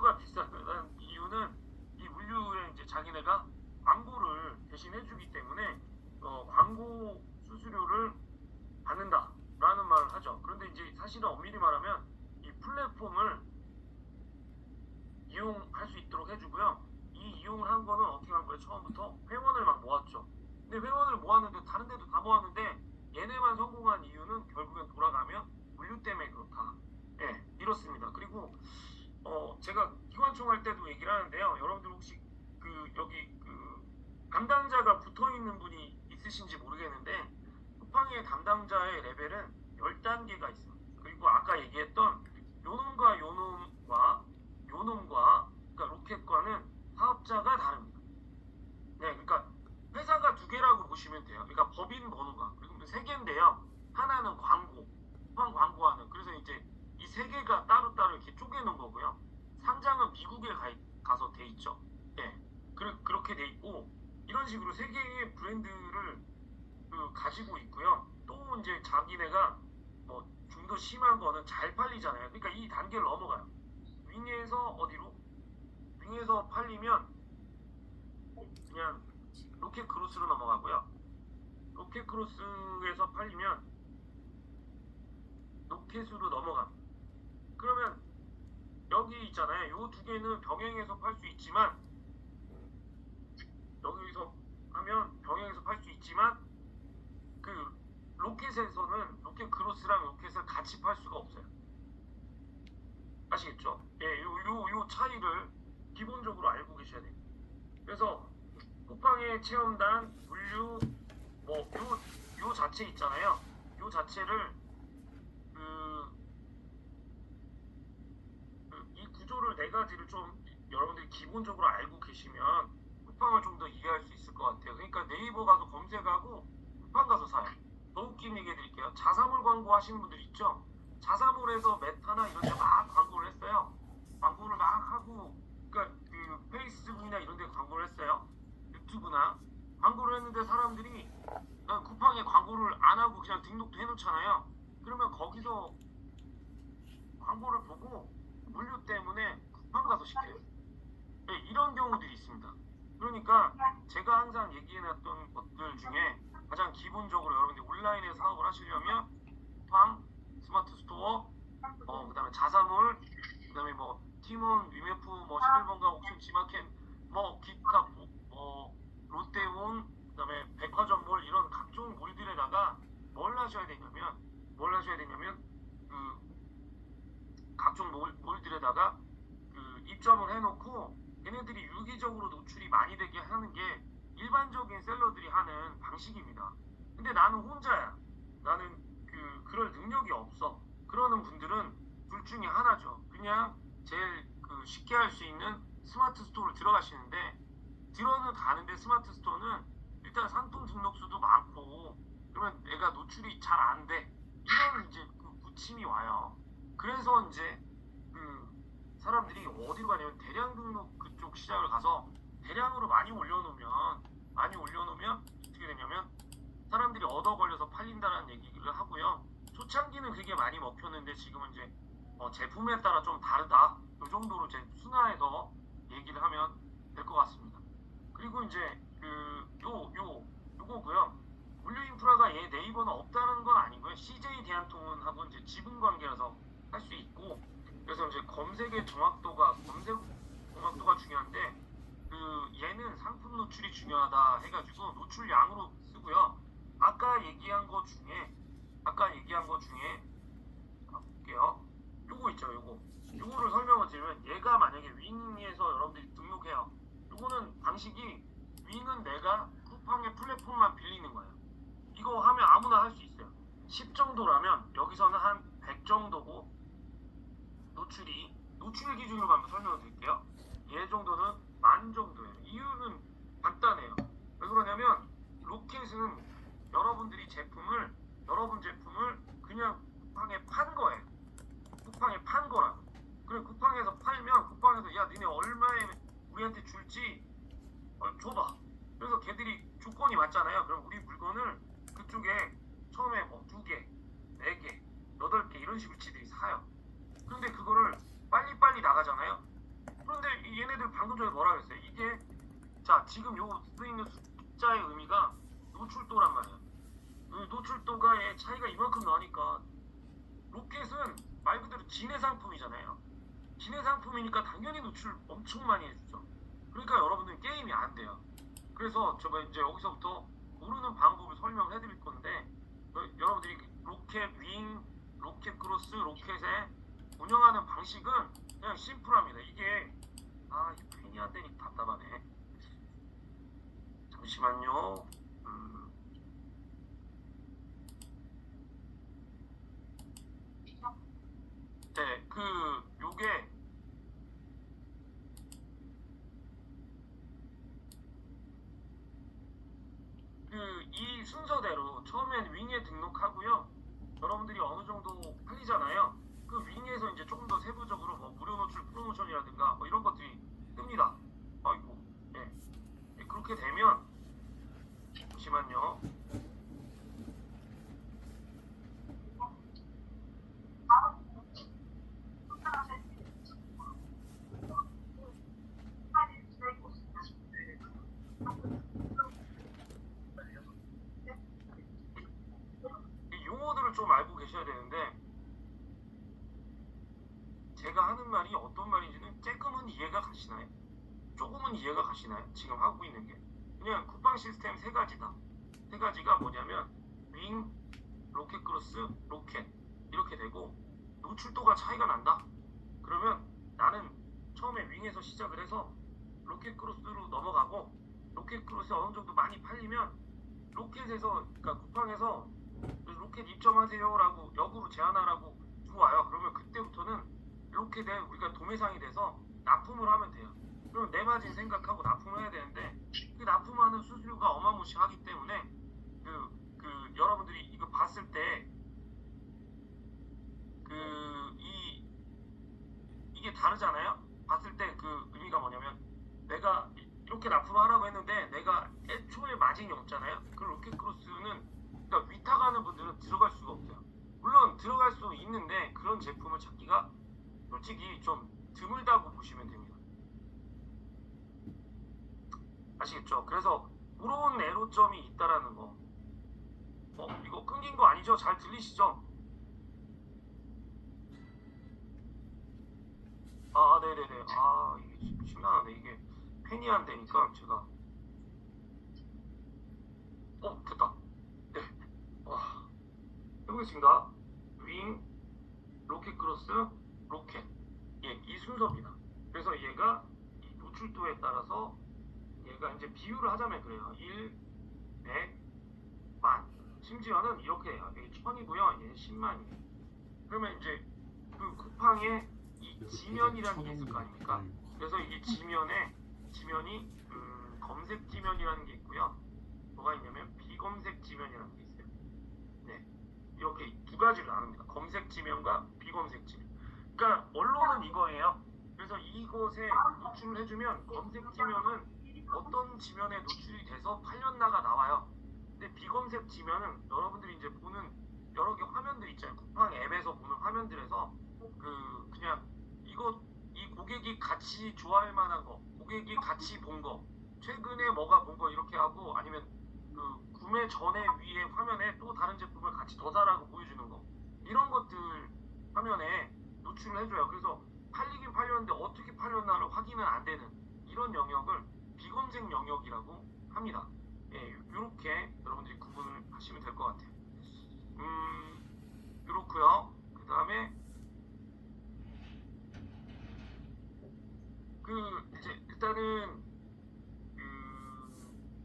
물류가 비싼 이유는 이 물류에 이제 자기네가 광고를 대신 해주기 때문에 광고 수수료를 받는다라는 말을 하죠. 그런데 이제 사실은 엄밀히 말하면 이 플랫폼을 이용할 수 있도록 해주고요. 이 이용을 한 거는 어떻게 한 거예요? 처음부터 회원을 막 모았죠. 근데 회원을 모았는데 다른 데도 다 모았는데 얘네만 성공한 이유는 결국엔 돌아가면 물류 때문에 그렇다. 예, 이렇습니다. 그리고 제가 기관총 할 때도 얘기를 하는데요. 여러분들 혹시 여기 담당자가 붙어 있는 분이 있으신지 모르겠는데 쿠팡의 담당자의 레벨은 10단계가 있습니다. 그리고 아까 얘기했던 요놈과 요놈과 그러니까 로켓과는 사업자가 다릅니다. 네, 그러니까 회사가 두 개라고 보시면 돼요. 그러니까 법인 번호가 그리고 세 개인데요. 하나는 광고, 쿠팡 광고하는. 그래서 이제 이 세 개가 따로따로 이렇게 쪼개놓은 거고요. 상장은 미국에 가서 돼 있죠. 예, 그렇게 돼 있고 이런 식으로 세 개의 브랜드를 가지고 있고요. 또 이제 자기네가 뭐 좀 더 심한 거는 잘 팔리잖아요. 그러니까 이 단계를 넘어가요. 윙에서 어디로? 윙에서 팔리면 그냥 로켓 크로스로 넘어가고요. 로켓 크로스에서 팔리면 로켓으로 넘어갑니다. 그러면 여기 있잖아요. 요 두 개는 병행해서 팔 수 있지만 여기서 하면 병행해서 팔 수 있지만 로켓에서는 로켓 크로스랑 로켓을 같이 팔 수가 없어요. 아시겠죠? 예, 요 차이를 기본적으로 알고 계셔야 돼요. 그래서 쿠팡의 체험단, 물류, 요 자체 있잖아요. 요 자체를 이 구조를 네 가지를 좀 여러분들이 기본적으로 알고 계시면 쿠팡을 좀 더 이해할 수 있을 것 같아요. 그러니까 네이버 가서 검색하고 쿠팡 가서 사요. 더 웃긴 얘기 해드릴게요. 자사몰 광고 하시는 분들 있죠? 자사몰에서 메타나 이런 데 막 광고를 했어요. 광고를 막 하고, 그러니까 페이스북이나 이런 데 광고를 했어요. 유튜브나. 광고를 했는데 사람들이 쿠팡에 광고를 안 하고 그냥 등록도 해놓잖아요. 그러면 거기서 광고를 보고 물류 때문에 쿠팡 가서 시켜요. 네, 이런 경우들이 있습니다. 그러니까 제가 항상 얘기해놨던 것들 중에 가장 기본적으로 여러분들이 온라인에서 사업을 하시려면 쿠팡, 스마트 스토어, 그다음에 자사몰, 그다음에 뭐 티몬, 위메프, 뭐 11번가, 옥션, 지마켓, 뭐 기카, 뭐 롯데온, 그다음에 백화점몰 이런 각종 몰들에다가 뭘 하셔야 되냐면 각종 몰들에다가 입점을 해놓고 얘네들이 유기적으로 노출이 많이 되게 하는 게 일반적인 셀러들이 하는 방식입니다. 근데 나는 혼자야. 나는 그럴 능력이 없어. 그러는 분들은 둘 중에 하나죠. 그냥 제일 쉽게 할 수 있는 스마트 스토어를 들어가시는데 들어는 가는데 스마트 스토어는 일단 상품 등록수도 많고 그러면 내가 노출이 잘 안 돼. 이런 이제 부침이 와요. 그래서 이제 사람들이 어디로 가냐면 대량 등록 그쪽 시장을 가서 대량으로 많이 올려놓으면 어떻게 되냐면 사람들이 얻어 걸려서 팔린다는 얘기를 하고요. 초창기는 그게 많이 먹혔는데 지금은 이제 제품에 따라 좀 다르다. 이 정도로 제 순화해서 얘기를 하면 될 것 같습니다. 그리고 이제 요거고요. 물류 인프라가 얘 네이버는 없다는 건 아니고요. CJ 대한통운하고 이제 지분 관계라서 할 수 있고 그래서 이제 검색 정확도가 중요한데 얘는 상품 노출이 중요하다 해가지고 노출량으로 쓰고요. 아까 얘기한 거 중에 볼게요. 요거 있죠. 요거를 설명을 드리면 얘가 만약에 윙에서 여러분들이 등록해요. 요거는 방식이 윙은 내가 쿠팡의 플랫폼만 빌리는 거예요. 이거 하면 아무나 할 수 있어요. 10 정도라면 여기서는 한 100 정도고 노출 기준으로 한번 설명을 드릴게요. 얘 정도는 10,000 정도예요. 이유는 간단해요. 왜 그러냐면 로켓은 여러분 제품을 그냥 쿠팡에 판 거예요. 쿠팡에 판 거라고. 그리고 쿠팡에서 팔면 쿠팡에서 야 니네 얼마에 우리한테 줄지 줘봐. 그래서 걔들이 조건이 맞잖아요. 그럼 우리 물건을 그쪽에 처음에 뭐 2개, 4개, 8개 이런 식으로 지들이 사요. 근데 그거를 빨리빨리 나가잖아요. 얘네들 방금 전에 뭐라 그랬어요? 이게 자 지금 요 쓰이는 숫자의 의미가 노출도란 말이야. 그 노출도가의 차이가 이만큼 나니까 로켓은 말 그대로 진해 상품이잖아요. 진해 상품이니까 당연히 노출 엄청 많이 해주죠. 그러니까 여러분들 게임이 안 돼요. 그래서 제가 이제 여기서부터 모르는 방법을 설명을 해드릴 건데 여러분들이 로켓 윙, 로켓 크로스, 로켓의 운영하는 방식은 그냥 심플합니다. 이게 이게 펜이 안 되니까 답답하네. 잠시만요. 네, 요게 이 순서대로 처음엔 윙에 등록하고요. 여러분들이 어느 정도 팔리잖아요. 그 윙에서 이제 조금 더 세부적으로 뭐 무료 노출 프로모션이라든가 뭐 이런 것들이 뜹니다. 아이고, 예. 예, 그렇게 되면 잠시만요. 이 용어들을 좀 알고 계셔야 되는데 제가 하는 말이 어떤 말인지는 조금은 이해가 가시나요? 조금은 이해가 가시나요? 지금 하고 있는 게 그냥 쿠팡 시스템 세 가지다. 세 가지가 뭐냐면 윙, 로켓 크로스, 로켓 이렇게 되고 노출도가 차이가 난다. 그러면 나는 처음에 윙에서 시작을 해서 로켓 크로스로 넘어가고 로켓 크로스 어느 정도 많이 팔리면 로켓에서 그러니까 쿠팡에서 로켓 입점하세요라고 역으로 제안하라고 들어와요. 그러면 그때부터는 로켓에 우리가 도매상이 돼서 납품을 하면 돼요. 그럼 내 마진 생각하고 납품을 해야 되는데 그 납품하는 수수료가 어마무시하기 때문에 여러분들이 이거 봤을 때 이게 다르잖아요. 봤을 때 그 의미가 뭐냐면 내가 이렇게 납품하라고 했는데 내가 애초에 마진이 없잖아요. 그 로켓 크로스는 그러니까 위탁하는 분들은 들어갈 수가 없어요. 물론 들어갈 수 있는데 그런 제품을 찾기가 솔직히 좀 드물다고 보시면 됩니다. 아시겠죠? 그래서 그런 애로점이 있다라는 거. 이거 끊긴 거 아니죠? 잘 들리시죠? 네네네. 이게 심란하네. 이게 펜이 안 되니까 제가. 됐다. 네. 와, 해보겠습니다. 윙, 로켓 크로스, 로켓. 예, 이 순서입니다. 그래서 얘가 이 노출도에 따라서 얘가 이제 비율을 하자면 그래요. 1, 100, 만. 심지어는 이렇게 해요. 이게 1000이고요. 얘는 10만이에요. 그러면 이제 그 쿠팡에 이 지면이라는 게 있을 거 아닙니까? 그래서 이게 지면이 검색 지면이라는 게 있고요. 뭐가 있냐면 비검색 지면이라는 게 있어요. 네, 이렇게 두 가지로 나눕니다. 검색 지면과 비검색 지면. 그러니까 언론은 이거예요. 그래서 이것에 노출을 해주면 검색 지면은 어떤 지면에 노출이 돼서 팔렸나가 나와요. 근데 비검색 지면은 여러분들이 이제 보는 여러 개 화면들 있잖아요. 쿠팡 앱에서 보는 화면들에서 그냥 이 고객이 같이 좋아할 만한 거, 고객이 같이 본 거, 최근에 뭐가 본 거 이렇게 하고 아니면 구매 전에 위에 화면에 또 다른 제품을 같이 더 사라고 보여주는 거 이런 것들 화면에 노출을 해줘요. 그래서 팔리긴 팔렸는데 어떻게 팔렸나를 확인은 안 되는 이런 영역을 비검색 영역이라고 합니다. 예, 이렇게 여러분들이 구분을 하시면 될 것 같아요. 이렇고요. 그 다음에 이제 일단은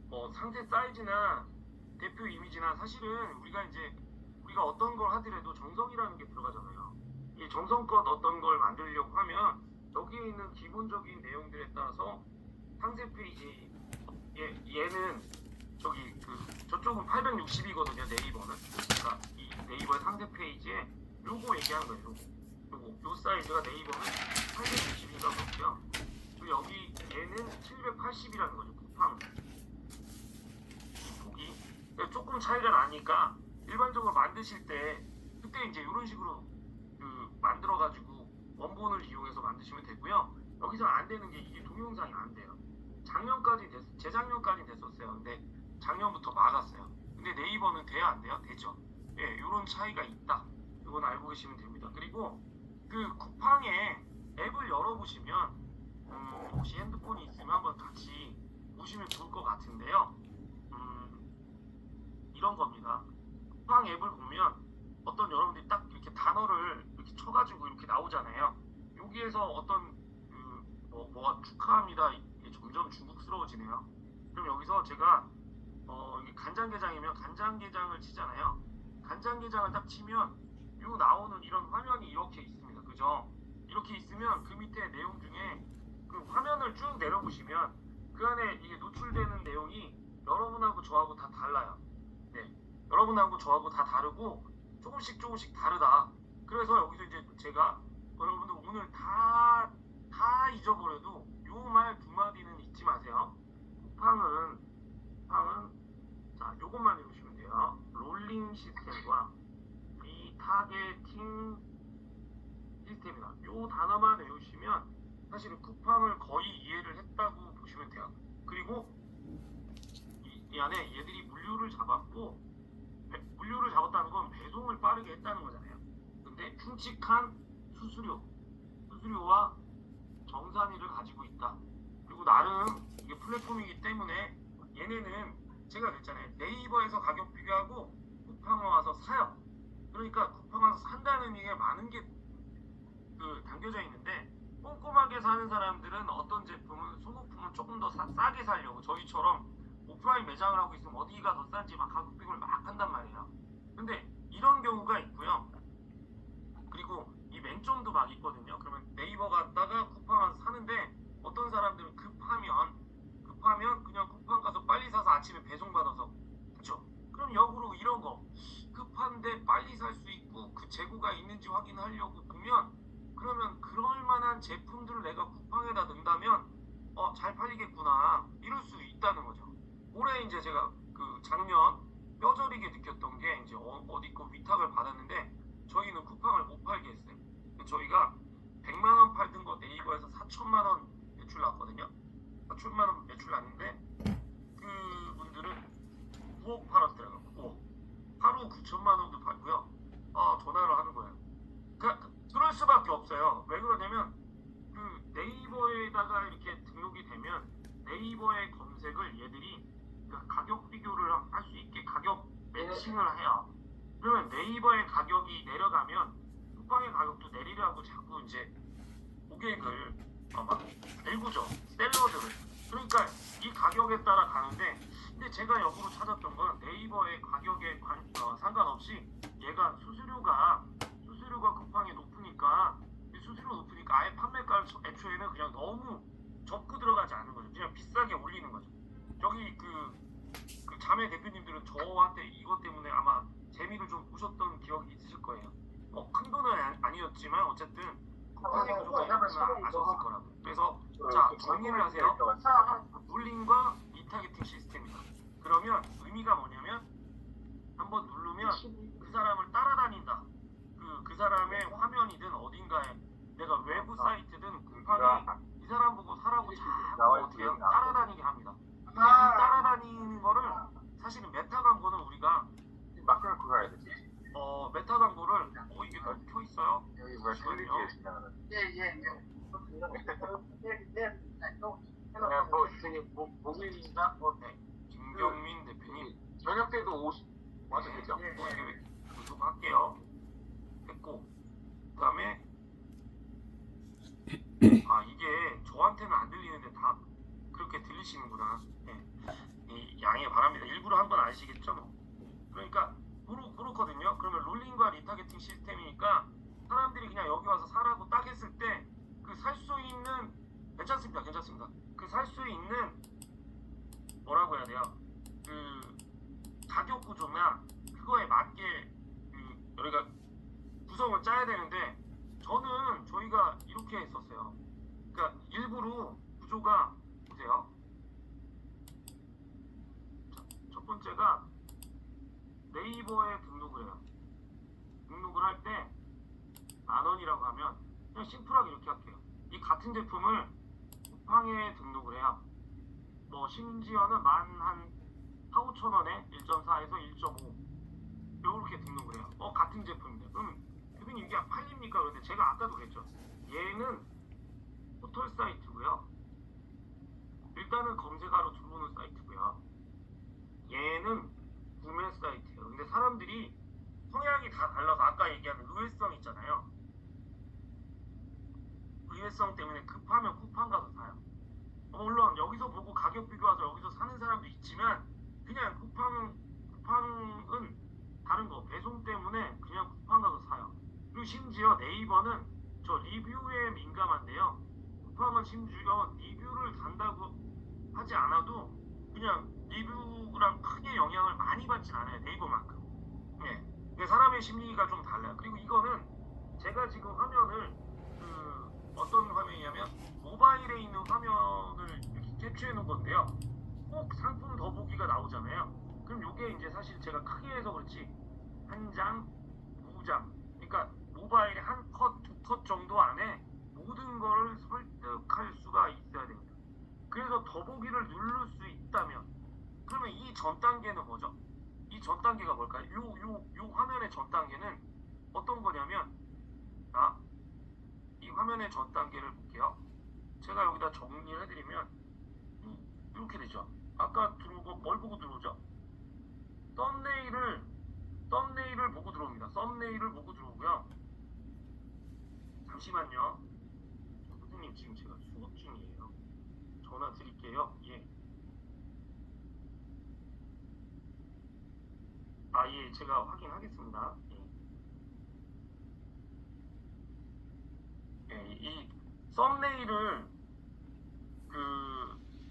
뭐 상세 사이즈나 대표 이미지나 사실은 우리가 어떤 걸 하더라도 정성이라는 게 들어가잖아요. 이 정성껏 어떤 걸 만들려고 하면 여기에 있는 기본적인 내용들에 따라서 상세 페이지 얘는 저쪽은 860이거든요. 네이버는. 그러니까 이 네이버의 상세 페이지에 요거 얘기한 거예요. 요 사이즈가 네이버는 860인가 그렇고요. 그리고 여기 얘는 780이라는 거죠. 쿠팡 보기. 조금 차이가 나니까 일반적으로 만드실 때 그때 이제 이런 식으로 만들어가지고 원본을 이용해서 만드시면 되고요. 여기서 안 되는 게 이게 동영상이 안 돼요. 재작년까지 됐었어요. 근데 작년부터 막았어요. 근데 네이버는 돼야 안 돼요? 되죠. 예, 이런 차이가 있다. 이건 알고 계시면 됩니다. 그리고 그 쿠팡에 앱을 열어보시면 혹시 핸드폰이 있으면 한번 같이 보시면 좋을 것 같은데요. 이런 겁니다. 쿠팡 앱을 보면 어떤 여러분들이 딱 이렇게 단어를 이렇게 쳐가지고 이렇게 나오잖아요. 여기에서 어떤 뭐가 축하합니다. 이게 점점 중국스러워지네요. 그럼 여기서 제가 이게 간장게장이면 간장게장을 치잖아요. 간장게장을 딱 치면 요 나오는 이런 화면이 이렇게 있습니다. 그죠? 이렇게 있으면 그 밑에 내용 중에 그 화면을 쭉 내려보시면 그 안에 이게 노출되는 내용이 여러분하고 저하고 다 달라요. 네, 여러분하고 저하고 다 다르고 조금씩 다르다. 그래서 여기서 이제 제가 여러분들 오늘 다 잊어버려도 요 말 두 마디는 잊지 마세요. 쿠팡은 자 요것만 외우시면 돼요. 롤링 시스템과 리타게팅 시스템이다. 요 단어만 외우시면 사실은 쿠팡을 거의 이해를 했다고 보시면 돼요. 그리고 이 안에 얘들이 물류를 잡았고 물류를 잡았다는 건 배송을 빠르게 했다는 거잖아요. 근데 흉측한 수수료와 정산위를 가지고 있다. 그리고 나름 이게 플랫폼이기 때문에 얘네는 제가 그랬잖아요. 네이버에서 가격 비교하고 쿠팡에 와서 사요. 그러니까 쿠팡 와서 산다는 의미에 많은 게 담겨져 있는데 꼼꼼하게 사는 사람들은 어떤 제품은 소모품은 조금 더 싸게 사려고 저희처럼 오프라인 매장을 하고 있으면 어디가 더 싼지 막 가격 비교를 막 한단 말이에요. 근데 이런 경우가 있고요. 그리고 이 맹점도 막 있거든요. 그러면 네이버 갔다가 쿠팡 와서 사는데 어떤 사람들은 급하면 그냥 쿠팡 가서 빨리 사서 아침에 배송받아서 그쵸? 그럼 역으로 이런 거 급한데 빨리 살 수 있고 그 재고가 있는지 확인하려고 보면 그러면 그럴 만한 제품들을 내가 쿠팡에다 넣는다면 잘 팔리겠구나 이럴 수 있다는 거죠. 올해 이제 제가 그 작년 뼈저리게 느꼈던 게 이제 어디 거 위탁을 받았는데 저희는 쿠팡을 못 팔게 했어요. 저희가 100만 원 팔던 거 네이버에서 4천만 원 매출 났거든요. 4천만 원 매출 났는데 그분들은 9억 팔았더라고요. 9억. 하루 9천만 원도 팔고요. 전화를 하는 거예요. 그럴 수밖에 없어요. 왜 그러냐면 그 네이버에다가 이렇게 등록이 되면 네이버의 검색을 얘들이 가격 비교를 할 수 있게 가격 매칭을 해요. 그러면 네이버의 가격이 내려가면 쿠팡의 가격도 내리라고 자꾸 이제 고객을 막 내구죠. 셀러들을. 그러니까 이 가격에 따라 가는데 근데 제가 역으로 찾았던 건 네이버의 가격에 상관없이 얘가 수수료가 쿠팡이 높으니까 아예 판매가를 애초에는 그냥 너무 접고 들어가지 않는 거죠. 그냥 비싸게 올리는 거죠. 여기 그 자매 대표님들은 저한테 이것 때문에 아마 재미를 좀 보셨던 기억이 있으실 거예요. 큰 돈은 아니었지만 어쨌든 쿠팡의 구조가 이렇구나 아셨을 거라고. 그래서 자 정리를 하세요. 롤링과 리타게팅 시스템이다. 그러면 의미가 뭐냐면 한번 누르면 그 사람을 따라다닌다. 그 사람의 화면이든 어딘가에 내가 외부 사이트든 쿠팡이 이 사람 보고 사라고 자꾸 어떻게 따라다니게 합니다. 근데 이 따라다니는 거를 사실은 메타 광고는 우리가 막 끊고 가야 되지. 메타 광고를 이게 다 켜 있어요? 여기 뭐야 잠시만요. 예예예. 그냥 뭐 되게 목요일인가? 네. 김경민 대표님 저녁 때도 와도 되죠? 구독할게요. 됐고 그다음에 이게 저한테는 안 들리는데 다 그렇게 들리시는구나. 네. 이 양해 바랍니다. 일부러 한 건 아시겠죠? 뭐. 그러니까 그렇거든요. 그러면 롤링과 리타게팅 시스템이니까 사람들이 그냥 여기 와서 사라고 딱 했을 때 그 살 수 있는 괜찮습니다. 그 살 수 있는 뭐라고 해야 돼요? 그 가격 구조나 그거에 맞게 우리가 구성을 짜야 되는데 저희가 이렇게 했었어요. 그러니까 일부러 구조가 보세요. 첫 번째가 네이버에 등록을 해요. 등록을 할 때 10,000원이라고 하면 그냥 심플하게 이렇게 할게요. 이 같은 제품을 쿠팡에 심지어는 한 4, 5천 원에 1.4에서 1.5 요렇게 등록을 해요. 같은 제품인데 그럼 대표님 이게 팔립니까? 그런데 제가 아까도 그랬죠. 얘는 포털 사이트고요. 일단은 검색하러 들어오는 사이트고요. 얘는 구매 사이트예요. 근데 사람들이 성향이 다 달라서 아까 얘기한 의외성 있잖아요. 의외성 때문에 급하면 쿠팡 가서 사요. 물론 여기서 보고 가격 비교해서 여기서 사는 사람도 있지만 그냥 쿠팡은 다른 거 배송 때문에 그냥 쿠팡 가서 사요. 그리고 심지어 네이버는 저 리뷰에 민감한데요. 쿠팡은 심지어 리뷰를 단다고 하지 않아도 그냥 리뷰랑 크게 영향을 많이 받진 않아요. 네이버만큼. 네. 근데 사람의 심리가 좀 달라요. 그리고 이거는 제가 지금 화면을 어떤 화면이냐면 모바일에 있는 화면을 이렇게 캡처해 놓은 건데요. 꼭 상품 더보기가 나오잖아요. 그럼 이게 이제 사실 제가 크게 해서 그렇지 한 장, 두 장, 그러니까 모바일에 한 컷, 두 컷 정도 안에 모든 걸 설득할 수가 있어야 됩니다. 그래서 더보기를 누를 수 있다면 그러면 이 전 단계는 뭐죠? 이 전 단계가 뭘까요? 요 화면의 전 단계는 어떤 거냐면 이 화면의 전 단계를 볼게요. 제가 여기다 정리를 해드리면 이렇게 되죠. 아까 들어오고 뭘 보고 들어오죠? 썸네일을 보고 들어옵니다. 썸네일을 보고 들어오고요. 잠시만요. 선생님 지금 제가 수업 중이에요. 전화 드릴게요. 예. 예, 제가 확인하겠습니다. 이 썸네일을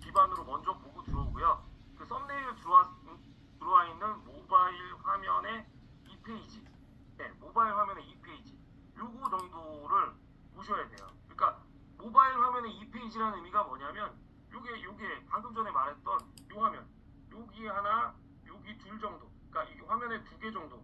기반으로 먼저 보고 들어오고요. 그 썸네일 들어와 있는 모바일 화면의 2페이지, 모바일 화면의 2페이지, 요거 정도를 보셔야 돼요. 그러니까 모바일 화면의 2페이지라는 의미가 뭐냐면 요게 방금 전에 말했던 요 화면, 여기 하나, 여기 둘 정도, 그러니까 이 화면에 두 개 정도,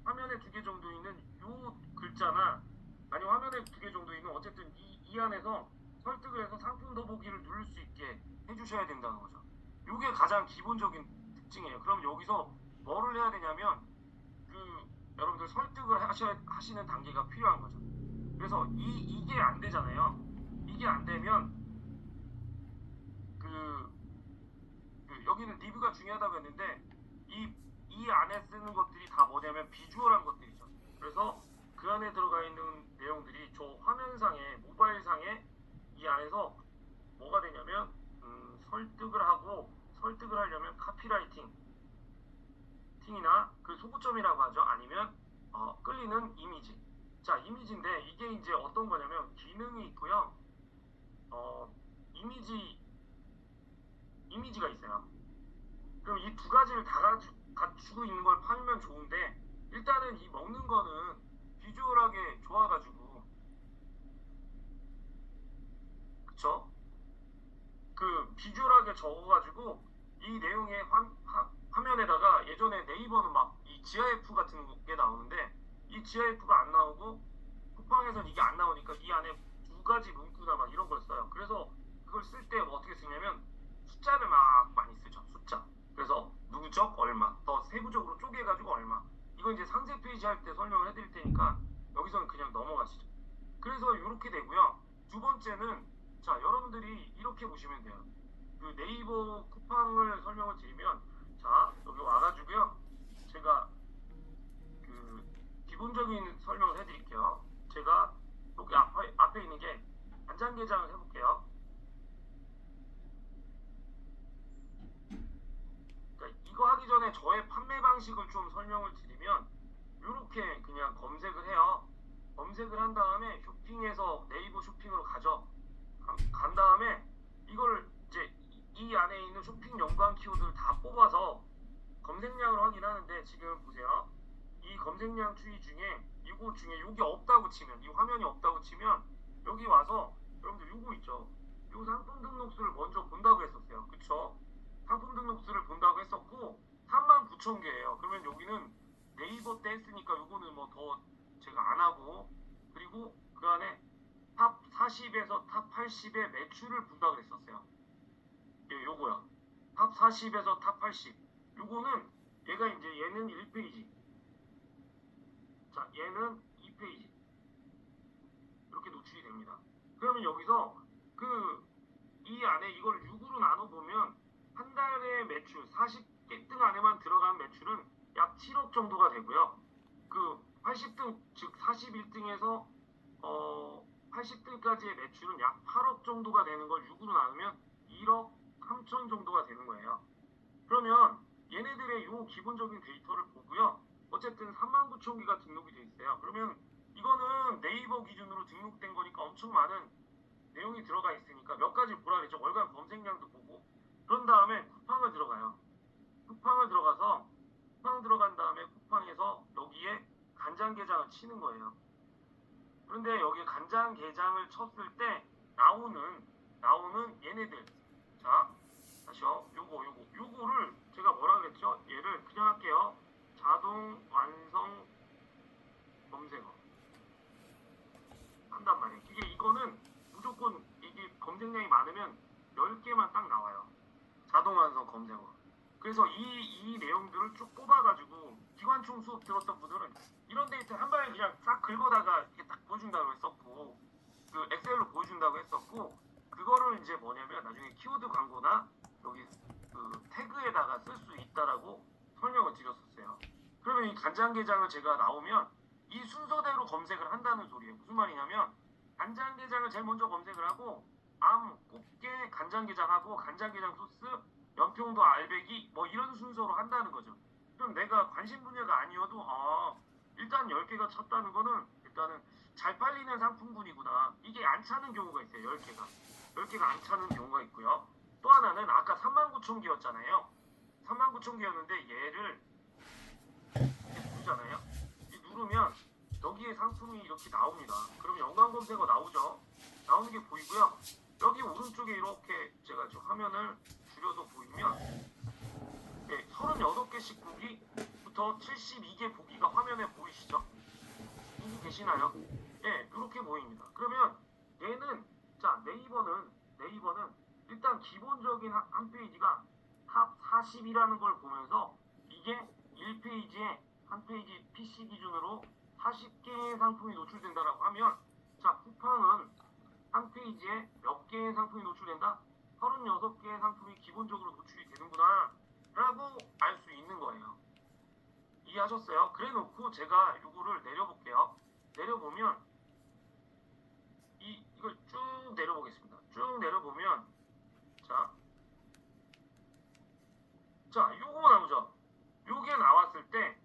화면에 두 개 정도 있는 요 글자나 아니 화면에 두 개 정도 있는 어쨌든 이 안에서 설득을 해서 상품 더보기를 누를 수 있게 해주셔야 된다는 거죠. 이게 가장 기본적인 특징이에요. 그럼 여기서 뭐를 해야 되냐면 여러분들 설득을 하시는 단계가 필요한 거죠. 그래서 이게 안 되잖아요. 이게 안 되면 여기는 리뷰가 중요하다고 했는데 이 안에 쓰는 것들이 다 뭐냐면 비주얼한 것들이죠. 그래서 그 안에 들어가 있는 내용들이 저 화면상에 모바일상에 이 안에서 뭐가 되냐면 설득을 하려면 카피라이팅이나 그 소구점이라고 하죠. 아니면 끌리는 이미지. 자, 이미지인데 이게 이제 어떤 거냐면 기능이 있고요. 이미지가 있어요. 그럼 이 두 가지를 다 갖추고 있는 걸 팔면 좋은데 일단은 이 먹는 거는 비주얼하게 좋아가지고 그쵸? 비주얼하게 적어가지고 이 내용의 화면에다가 예전에 네이버는 막 이 GIF 같은 게 나오는데 이 GIF가 안 나오고 쿠팡에서는 이게 안 나오니까 이 안에 두 가지 문구나 막 이런 걸 써요. 그래서 그걸 쓸 때 어떻게 쓰냐면 숫자를 막 많이 쓰죠. 숫자. 그래서 누적 얼마 더 세부적으로 쪼개가지고 얼마 이거 이제 상세 페이지 할 때 설명을 해드릴 테니까 여기서는 그냥 넘어가시죠. 그래서 이렇게 되고요. 두 번째는 자 여러분들이 이렇게 보시면 돼요. 네이버 쿠팡을 설명을 드리면 자 여기 와가지고요. 제가 기본적인 설명을 해드릴게요. 제가 여기 앞에 있는 게 간장게장을 해볼게요. 그러니까 이거 하기 전에 저의 판매 방식을 좀 설명을 드리면 이렇게 그냥 검색을 해요. 검색을 한 다음에 쇼핑에서 네이버 쇼핑으로 가죠. 간 다음에 이걸 이제 이 안에 있는 쇼핑 연관 키워드를 다 뽑아서 검색량을 확인하는데 지금 보세요. 이 검색량 추이 중에 이거 중에 여기 없다고 치면 이 화면이 없다고 치면 여기 와서 여러분들 이거 있죠. 이 상품 등록수를 먼저 본다고 했었어요. 그쵸? 상품 등록수를 본다고 했었고 39,000개예요. 그러면 여기는 네이버 때 했으니까 이거는 뭐 더 제가 안 하고 그리고 그 안에 탑 40에서 탑 80의 매출을 본다고 그랬었어요. 요거요. 탑 40에서 탑 80. 요거는 얘가 이제 얘는 1페이지. 자, 얘는 2페이지. 이렇게 노출이 됩니다. 그러면 여기서 이 안에 이걸 6으로 나눠보면 한 달에 매출 40개 등 안에만 들어간 매출은 약 7억 정도가 되고요. 80등 즉 41등에서 80등까지의 매출은 약 8억 정도가 되는 걸 6으로 나누면 1억 3천 정도가 되는 거예요. 그러면 얘네들의 요 기본적인 데이터를 보고요. 어쨌든 39,000개가 등록이 돼 있어요. 그러면 이거는 네이버 기준으로 등록된 거니까 엄청 많은 내용이 들어가 있으니까 몇 가지 보라 그랬죠. 월간 검색량도 보고 그런 다음에 쿠팡을 들어가요. 쿠팡을 들어간 다음에 쿠팡에서 여기에 간장게장을 치는 거예요. 그런데 여기에 간장게장을 쳤을 때 나오는 얘네들. 자, 다시요. 요거를 제가 뭐라 그랬죠? 얘를 그냥 할게요. 자동 완성 검색어 한단 말이에요. 이거는 무조건 이게 검색량이 많으면 10개만 딱 나와요. 자동 완성 검색어. 그래서 이 내용들을 쭉 뽑아가지고 기관총 수업 들었던 분들은 이런 데이터 한 방에 그냥 싹 긁어다가 이렇게 딱 보여준다고 했었고, 엑셀로 보여준다고 했었고, 그거를 이제 뭐냐면 나중에 키워드 광고나 여기 태그에다가 쓸 수 있다라고 설명을 드렸었어요. 그러면 이 간장게장을 제가 나오면 이 순서대로 검색을 한다는 소리예요. 무슨 말이냐면 간장게장을 제일 먼저 검색을 하고 꽃게 간장게장하고 간장게장 소스 연평도 알배기 뭐 이런 순서로 한다는 거죠. 그럼 내가 관심 분야가 아니어도 일단 10개가 찼다는 거는 일단은 잘 팔리는 상품군이구나. 이게 안 차는 경우가 있어요. 10개가 안 차는 경우가 있고요. 또 하나는 아까 39,000개였잖아요. 39,000개였는데 얘를 이렇게 누르잖아요. 누르면 여기에 상품이 이렇게 나옵니다. 그럼 연관 검색어 나오죠. 나오는 게 보이고요. 여기 오른쪽에 이렇게 제가 좀 화면을 줄여서 보이면 36개씩 보기부터 72개 보기가 화면에 보이시죠? 보고 계시나요? 네, 이렇게 보입니다. 그러면 얘는 네이버는 일단 기본적인 한 페이지가 탑 40이라는 걸 보면서 이게 1페이지에 한 페이지 PC 기준으로 40개의 상품이 노출된다라고 하면 쿠팡은 한 페이지에 몇 개의 상품이 노출된다? 36개의 상품이 기본적으로 노출이 되는구나 라고 알 수 있는 거예요. 이해하셨어요? 그래 놓고 제가 요거를 내려볼게요. 내려보면 이걸 쭉 내려보겠습니다. 쭉 내려보면 요거 나오죠? 요게 나왔을 때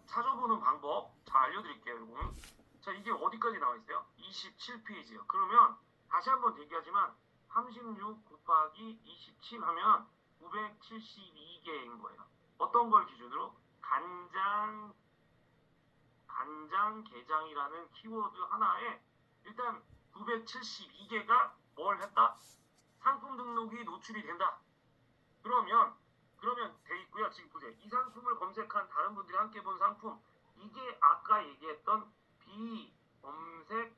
찾아보는 방법 잘 알려드릴게요. 요거는 이게 어디까지 나와 있어요? 27페이지요. 그러면 다시 한번 얘기하지만 36 곱하기 27 하면 972개인 거예요. 어떤 걸 기준으로? 간장게장이라는 키워드 하나에 일단 972개가 뭘 했다? 상품 등록이 노출이 된다. 그러면 돼 있고요. 지금 보세요. 이 상품을 검색한 다른 분들이 함께 본 상품, 이게 아까 얘기했던 비검색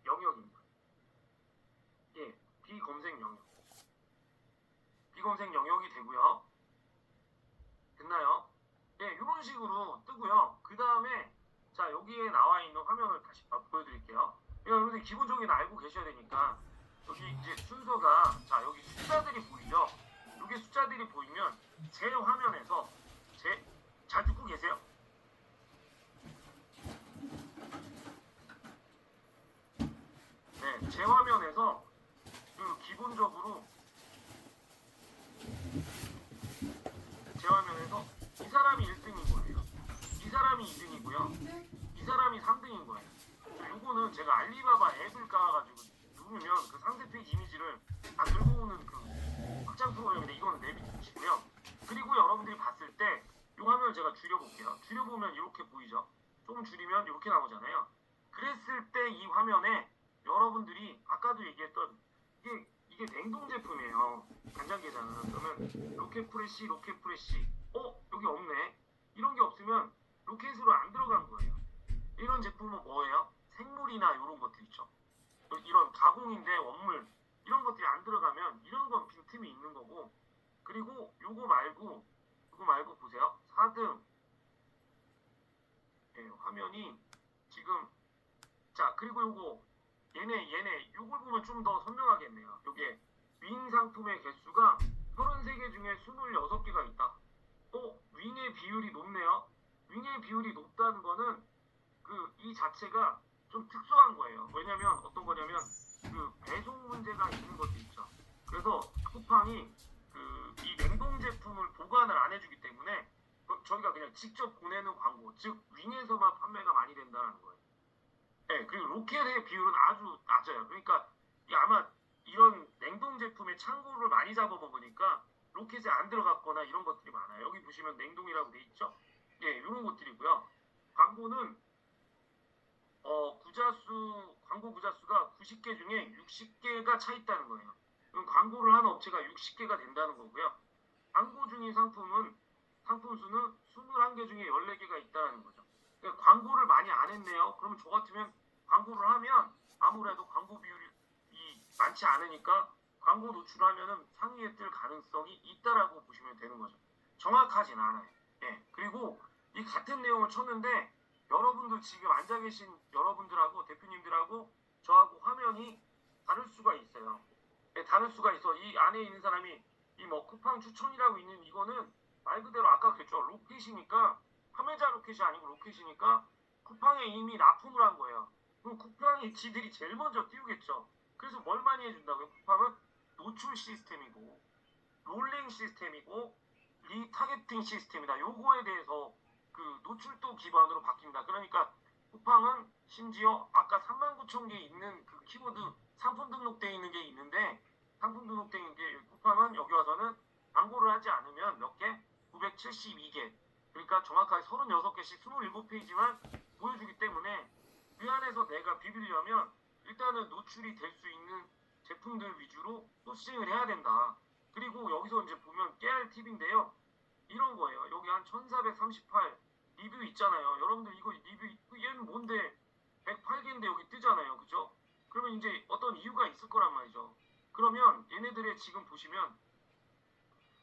영역입니다. 예, 비검색 영역이 되고요. 됐나요? 네, 이런 식으로 뜨고요. 그 다음에 여기에 나와 있는 화면을 다시 보여드릴게요. 여러분들 기본적인 알고 계셔야 되니까 여기 이제 순서가 여기 숫자들이 보이죠? 여기 숫자들이 보이면 제 화면에서 잘 듣고 계세요? 네, 제 화면에서 기본적으로 제 화면에서 이 사람이 1등인 거예요. 이 사람이 2등이고요. 이 사람이 3등인 거예요. 요거는 제가 알리바바 앱을 깔아가지고 누르면 그 상세 페이지 이미지를 다 들고 오는 확장 프로그램인데 이거는 내비두시고요. 그리고 여러분들이 봤을 때 이 화면을 제가 줄여볼게요. 줄여보면 이렇게 보이죠? 조금 줄이면 이렇게 나오잖아요. 그랬을 때 이 화면에 여러분들이 아까도 얘기했던 이게 냉동 제품이에요. 간장게장은. 그러면 로켓프레쉬 여기 없네. 이런 게 없으면 로켓으로 안 들어간 거예요. 이런 제품은 뭐예요? 생물이나 이런 것들 있죠. 이런 가공인데 원물 이런 것들이 안 들어가면 이런 건 빈틈이 있는 거고, 그리고 요거 말고 보세요. 4등. 예, 화면이 지금 자, 그리고 얘네 요걸 보면 좀 더 선명하겠네요. 요게 윙 상품의 개수가 33개 중에 26개가 있다. 윙의 비율이 높네요. 윙의 비율이 높다는 거는 이 자체가 좀 특수한 거예요. 왜냐면 어떤 거냐면 배송 문제가 있는 것도 있죠. 그래서 쿠팡이 이 냉동 제품을 보관을 안 해주기 때문에 저희가 그냥 직접 보내는 광고, 즉 윙에서만 판매가 많이 된다는 거예요. 네, 그리고 로켓의 비율은 아주 낮아요. 그러니까 아마 이런 냉동 제품의 창고를 많이 잡아먹으니까 로켓에 안 들어갔거나 이런 것들이 많아요. 여기 보시면 냉동이라고 돼 있죠. 예, 이런 것들이고요. 광고는 광고 구자수가 90개 중에 60개가 차 있다는 거예요. 그럼 광고를 하는 업체가 60개가 된다는 거고요. 광고 중인 상품 수는 21개 중에 14개가 있다는 거죠. 그러니까 광고를 많이 안 했네요. 그러면 저 같으면 광고를 하면 아무래도 광고 비율이 많지 않으니까 광고 노출하면은 상위에 뜰 가능성이 있다라고 보시면 되는 거죠. 정확하진 않아요. 예. 그리고 이 같은 내용을 쳤는데 여러분들 지금 앉아 계신 여러분들하고 대표님들하고 저하고 화면이 다를 수가 있어요. 예, 다를 수가 있어. 이 안에 있는 사람이 이 쿠팡 추천이라고 있는 이거는 말 그대로 아까 그랬죠. 로켓이니까 판매자 로켓이 아니고 로켓이니까 쿠팡에 이미 납품을 한 거예요. 그럼 쿠팡이 지들이 제일 먼저 띄우겠죠. 그래서 뭘 많이 해준다고요? 쿠팡은 노출 시스템이고 롤링 시스템이고 리타겟팅 시스템이다. 요거에 대해서 노출도 기반으로 바뀐다. 그러니까 쿠팡은 심지어 아까 39,000개 있는 키워드 상품 등록되어 있는 게 있는데 상품 등록되어 있는 게 쿠팡은 여기 와서는 광고를 하지 않으면 몇 개? 972개. 그러니까 정확하게 36개씩 27페이지만 보여주기 때문에 그 안에서 내가 비비려면 일단은 노출이 될 수 있는 제품들 위주로 소싱을 해야 된다. 그리고 여기서 이제 보면 깨알 팁인데요. 이런 거예요. 여기 한 1438 리뷰 있잖아요. 여러분들 이거 리뷰 얘는 뭔데 108개인데 여기 뜨잖아요. 그죠? 그러면 이제 어떤 이유가 있을 거란 말이죠. 그러면 얘네들의 지금 보시면